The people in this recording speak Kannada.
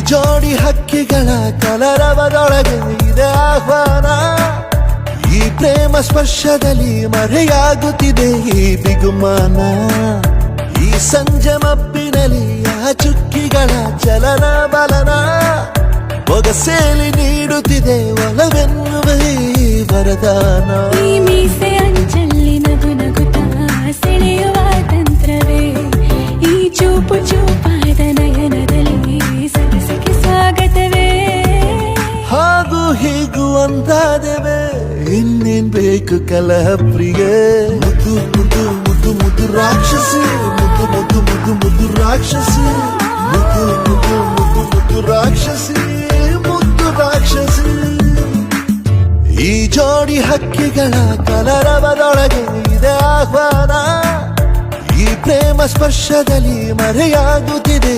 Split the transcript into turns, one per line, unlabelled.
ಜೋಡಿ ಹಕ್ಕಿಗಳ ಕಲರವದೊಳಗೆ ಇದೆ ಆಹ್ವಾನ. ಈ ಪ್ರೇಮ ಸ್ಪರ್ಶದಲ್ಲಿ ಮರೆಯಾಗುತ್ತಿದೆ ಈ ಬಿಗುಮಾನ. ಈ ಸಂಜೆ ಮಬ್ಬಿನಲ್ಲಿ ಆ ಚುಕ್ಕಿಗಳ ಚಲನ ಬಲನ ಒಗಸೇಲಿ ನೀಡುತ್ತಿದೆ ಒಲವೆನ್ನುವ ಈ ವರದಾನ.
ಈ ಮೀಸೆ ಅಂಚಲ್ಲಿ ನಗು ನಗುತ್ತಾ ಸೆಳೆಯುವ ತಂತ್ರವೇ, ಈ ಚೂಪು ಚೂಪಾದ ನಯನದಲ್ಲಿ ಸರಸಕ್ಕೆ ಸ್ವಾಗತವೇ.
ಹಾಗೂ ಹೀಗೂ ಅಂತಾದೆವೆ, ಇನ್ನೇನ್ ಬೇಕು ಕಲಹ ಪ್ರಿಯೆ. ಮುದ್ದು ಮುದ್ದು ಮುದ್ದು ಮುದ್ದು ರಾಕ್ಷಸಿ, ಮುದ್ದು ಮುದ್ದು ಮುದ್ದು ಮುದ್ದು ರಾಕ್ಷಸಿ, ಮುದ್ದು ಮುದ್ದು ಮುದ್ದು ಮುದ್ದು ರಾಕ್ಷಸಿ, ಮುದ್ದು ರಾಕ್ಷಸಿ. ಈ ಜೋಡಿ ಹಕ್ಕಿಗಳ ಕಲರವದೊಳಗೆ ಇದೆ ಆಹ್ವಾನ. ಈ ಪ್ರೇಮ ಸ್ಪರ್ಶದಲ್ಲಿ ಮರೆಯಾಗುತ್ತಿದೆ